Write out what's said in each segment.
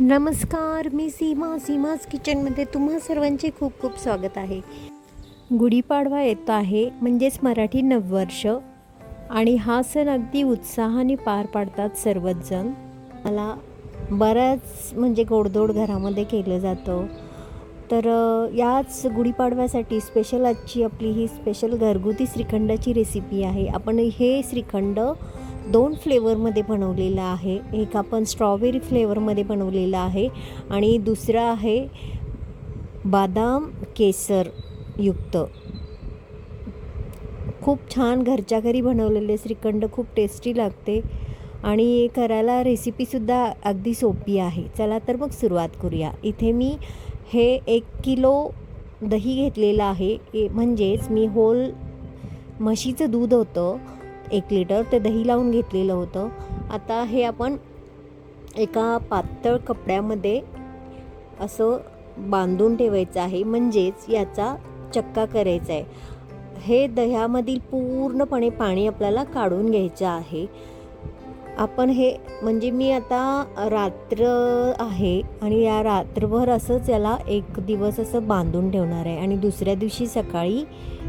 नमस्कार, मी सीमाज किचनमध्ये तुम्हा सर्वांचे खूप खूप स्वागत आहे. गुढीपाडवा येतो आहे, म्हणजेच मराठी नववर्ष, आणि हा सण अगदी उत्साहाने पार पाडतात सर्वच जण. मला बऱ्याच गोडधोड घरामध्ये केलं जातं. तर याच गुढीपाडव्यासाठी स्पेशल आजची आपली ही स्पेशल घरगुती श्रीखंडाची रेसिपी आहे. आपण हे श्रीखंड 2 फ्लेवरमध्ये बनवलेलं आहे. एक आपण स्ट्रॉबेरी फ्लेवरमध्ये बनवलेलं आहे आणि दुसरं आहे बदाम केसर युक्त. खूप छान घरच्या घरी बनवलेले श्रीखंड खूप टेस्टी लागते आणि करायला रेसिपीसुद्धा अगदी सोपी आहे. चला तर मग सुरुवात करूया. इथे मी हे 1 किलो दही घेतलेलं आहे. म्हणजेच मी होल म्हशीचं दूध होतं 1 लिटर, ते दही लावून घेतलेलं होतं. आता हे आपण एका पातळ कपड्यामध्ये असं बांधून ठेवायचं आहे, म्हणजेच याचा चक्का करायचा आहे. हे दह्यामधील पूर्णपणे पाणी आपल्याला काढून घ्यायचं आहे. आपण हे मी आता रात्र आहे आणि या रात्रभर असंच याला 1 दिवस असं बांधून ठेवणार आहे आणि दुसऱ्या दिवशी सकाळी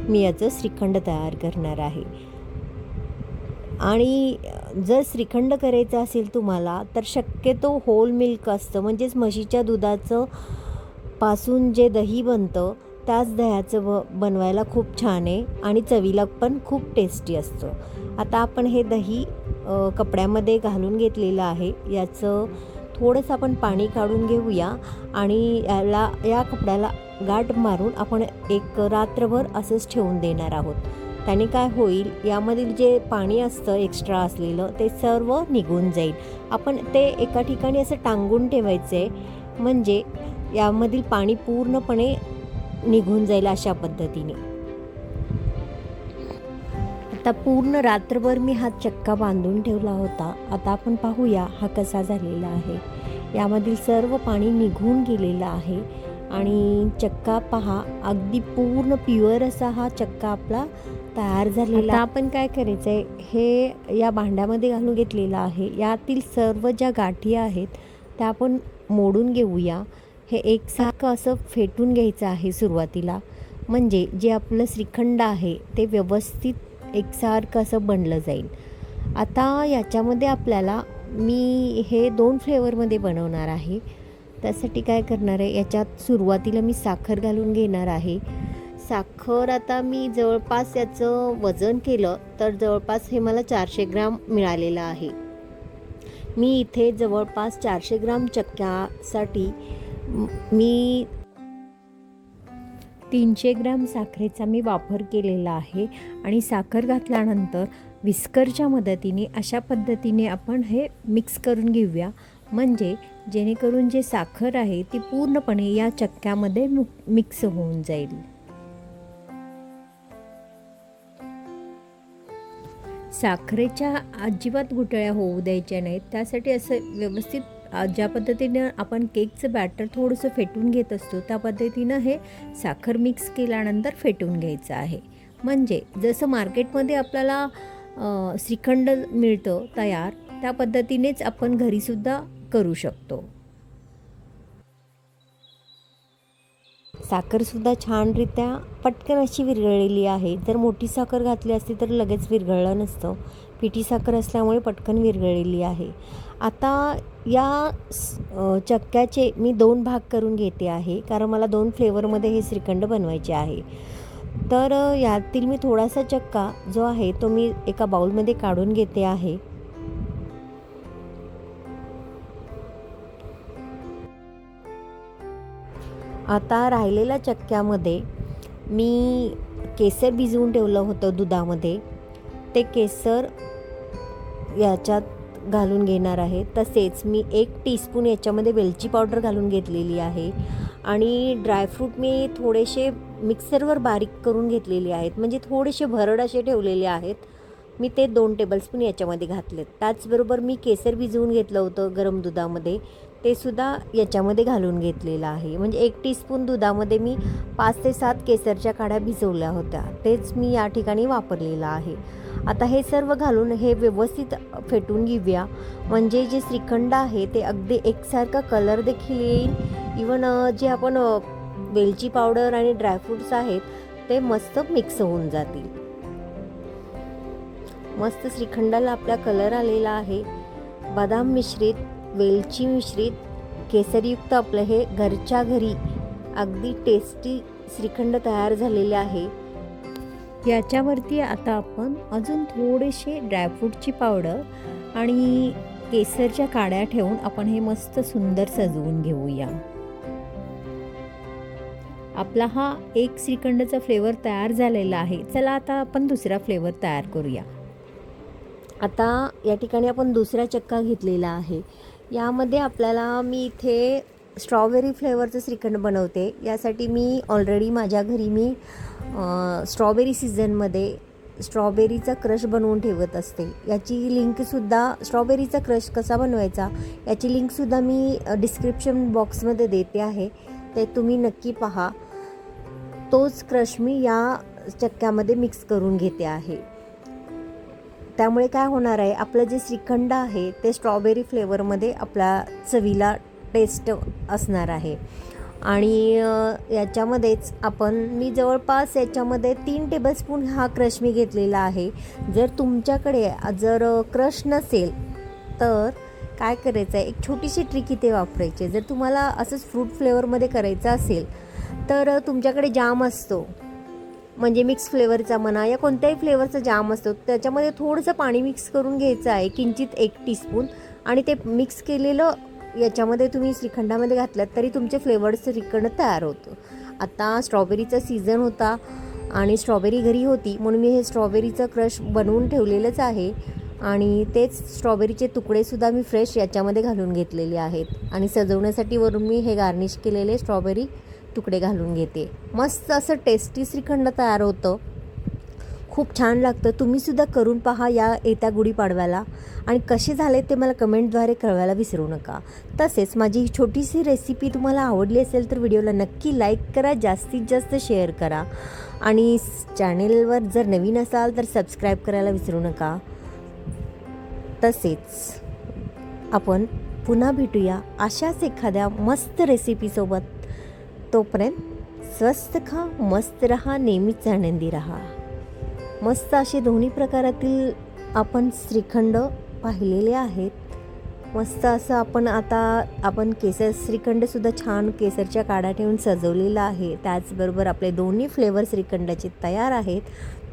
मी याचं श्रीखंड तयार करणार आहे. आणि जर श्रीखंड करायचं असेल तुम्हाला तर शक्यतो होल मिल्क असतं, म्हणजेच म्हशीच्या दुधाचं पासून जे दही बनतं त्याच दह्याचं बनवायला खूप छान आहे आणि चवीला पण खूप टेस्टी असतं. आता आपण हे दही कपड्यामध्ये घालून घेतलेलं आहे. याचं थोडंसं आपण पाणी काढून घेऊया आणि या कपड्याला गाठ मारून आपण एक रात्रभर असंच ठेवून देणार आहोत. त्याने काय होईल, यामधील जे पाणी असतं एक्स्ट्रा असलेलं ते सर्व निघून जाईल. आपण ते एका ठिकाणी असं टांगून ठेवायचं आहे, म्हणजे यामधील पाणी पूर्णपणे निघून जाईल अशा पद्धतीने. आता पूर्ण रात्रभर मी हा चक्का बांधून ठेवला होता. आता आपण पाहूया हा कसा झालेला आहे. यामधील सर्व पाणी निघून गेलेलं आहे आणि चक्का पहा, अगदी पूर्ण प्युअर असा हा चक्का आपला तयार झालेला. आता आपण काय करायचं आहे, हे या भांड्यामध्ये घालून घेतलेलं आहे. यातील सर्व ज्या गाठी आहेत त्या आपण मोडून घेऊया. हे एकसारखं असं फेटून घ्यायचं आहे सुरुवातीला, म्हणजे जे आपलं श्रीखंड आहे ते व्यवस्थित एकसारखं असं बनलं जाईल. आता याच्यामध्ये आपल्याला मी हे 2 फ्लेवरमध्ये बनवणार आहे. त्यासाठी काय करणार आहे, याच्यात सुरुवातीला मी साखर घालून घेणार आहे. साखर आता मी जवळपास याचं वजन केलं तर जवळपास हे मला 400 ग्राम मिळालेलं आहे. मी इथे जवळपास 400 ग्राम चक्क्यासाठी मी 300 ग्राम साखरेचा मी वापर केलेला आहे. आणि साखर घातल्यानंतर विस्करच्या मदतीने अशा पद्धतीने आपण हे मिक्स करून घेऊया, म्हणजे जेणेकरून जे साखर आहे ती पूर्णपणे या चक्क्यामध्ये मिक्स होऊन जाईल. साखरेच्या अजिबात गुठळ्या होऊ द्यायच्या नाहीत. त्यासाठी असं व्यवस्थित ज्या पद्धतीनं आपण केकचं बॅटर थोडंसं फेटून घेत असतो त्या पद्धतीनं हे साखर मिक्स केल्यानंतर फेटून घ्यायचं आहे. म्हणजे जसं मार्केटमध्ये आपल्याला श्रीखंड मिळतं तयार, त्या पद्धतीनेच आपण घरीसुद्धा करू शकतो. साखरसुद्धा छानरित्या पटकन अशी विरघळलेली आहे. जर मोठी साखर घातली असती तर लगेच विरघळलं नसतं. पिठी साखर असल्यामुळे पटकन विरघळलेली आहे. आता या चक्क्याचे मी 2 भाग करून घेते आहे, कारण मला 2 फ्लेवरमध्ये हे श्रीखंड बनवायचे आहे. तर यातील मी थोडासा चक्का जो आहे तो मी एका बाउलमध्ये काढून घेते आहे. आता राहिलेल्या चक्क्यामध्ये मी केसर भिजवून ठेवलं होतं दुधामध्ये, ते केसर याच्यात घालून घेणार आहे. तसेच मी 1 टीस्पून याच्यामध्ये वेलची पावडर घालून घेतलेली आहे आणि ड्रायफ्रूट मी थोडेसे मिक्सरवर बारीक करून घेतलेले आहेत, म्हणजे थोडेसे भरड असे ठेवलेले आहेत. मी ते 2 टेबलस्पून याच्यामध्ये घातलेत. त्याचबरोबर मी केसर भिजवून घेतलं होतं गरम दुधामध्ये, ते सुद्धा याच्यामध्ये घालून घेतलेलं आहे. म्हणजे 1 टीस्पून दुधामध्ये मी 5 ते 7 केसरच्या काड्या भिजवल्या होत्या, तेच मी या ठिकाणी वापरलेलं आहे. आता हे सर्व घालून हे व्यवस्थित फेटून घेऊया, म्हणजे जे श्रीखंड आहे ते अगदी एकसारखा कलर देखील येईल. इवन जे आपण वेलची पावडर आणि ड्रायफ्रूट्स आहेत ते मस्त मिक्स होऊन जातील. मस्त श्रीखंडाला आपला कलर आलेला आहे. बदाम मिश्रित, वेलची मिश्रित, केसरयुक्त आपलं हे घरच्या घरी अगदी टेस्टी श्रीखंड तयार झालेले आहे. याच्यावरती आता आपण अजून थोडेसे ड्रायफ्रूटची पावडर आणि केसरच्या काड्या ठेवून आपण हे मस्त सुंदर सजवून घेऊया. आपला हा एक श्रीखंडचा फ्लेवर तयार झालेला आहे. चला आता आपण दुसरा फ्लेवर तयार करूया. आता या ठिकाणी आपण दुसरा चक्का घेतलेला आहे. यामध्ये आपल्याला मी इथे स्ट्रॉबेरी फ्लेवरचं श्रीखंड बनवते. यासाठी मी ऑलरेडी माझ्या घरी मी स्ट्रॉबेरी सीझनमध्ये स्ट्रॉबेरीचा क्रश बनवून ठेवत असते. याची लिंकसुद्धा, स्ट्रॉबेरीचा क्रश कसा बनवायचा याची लिंकसुद्धा मी डिस्क्रिप्शन बॉक्समध्ये देते आहे, ते तुम्ही नक्की पहा. तोच क्रश मी या चक्क्यामध्ये मिक्स करून घेते आहे. त्यामुळे काय होणार आहे, आपलं जे श्रीखंड आहे ते स्ट्रॉबेरी फ्लेवरमध्ये आपल्या चवीला टेस्ट असणार आहे. आणि याच्यामध्येच मी जवळपास याच्यामध्ये 3 टेबलस्पून हा क्रश मी घेतलेला आहे. जर तुमच्याकडे क्रश नसेल तर काय करायचं आहे, एक छोटीशी ट्रिक इथे वापरायची. जर तुम्हाला असंच फ्रूट फ्लेवरमध्ये करायचं असेल तर तुमच्याकडे जाम असतो, म्हणजे मिक्स फ्लेवरचा म्हणा या कोणत्याही फ्लेवरचा जाम असतो, त्याच्यामध्ये थोडंसं पाणी मिक्स करून घ्यायचं आहे, किंचित 1 टीस्पून. आणि ते मिक्स केलेलं याच्यामध्ये तुम्ही श्रीखंडामध्ये घातलात तरी तुमचे फ्लेवर्डचं श्रीखंड तयार होतं. आता स्ट्रॉबेरीचा सीझन होता आणि स्ट्रॉबेरी घरी होती म्हणून मी हे स्ट्रॉबेरीचं क्रश बनवून ठेवलेलंच आहे. आणि तेच स्ट्रॉबेरीचे तुकडेसुद्धा मी फ्रेश याच्यामध्ये घालून घेतलेले आहेत. आणि सजवण्यासाठी वरून मी हे गार्निश केलेले स्ट्रॉबेरी तुकडे घालून घेते. मस्त असं टेस्टी श्रीखंड तयार होतं, खूप छान लागतं. तुम्हीसुद्धा करून पहा या येत्या गुढीपाडव्याला, आणि कसे झाले ते मला कमेंटद्वारे कळवायला विसरू नका. तसेच माझी छोटीशी रेसिपी तुम्हाला आवडली असेल तर व्हिडिओला नक्की लाईक करा, जास्तीत जास्त शेअर करा, आणि चॅनेलवर जर नवीन असाल तर सबस्क्राईब करायला विसरू नका. तसेच आपण पुन्हा भेटूया अशाच एखाद्या मस्त रेसिपीसोबत. तोपर्यंत स्वस्त खा, मस्त रहा, नेहमीच आनंदी रहा. मस्त असे दोन्ही प्रकारातील आपण श्रीखंड पाहिलेले आहेत. मस्त असं आपण केसर श्रीखंडसुद्धा छान केसरच्या काड्या ठेवून सजवलेला आहे. त्याचबरोबर आपले दोन्ही फ्लेवर श्रीखंडाचे तयार आहेत.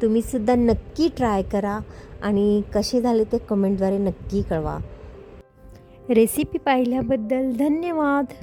तुम्हीसुद्धा नक्की ट्राय करा आणि कसे झाले ते कमेंटद्वारे नक्की कळवा. रेसिपी पाहिल्याबद्दल धन्यवाद.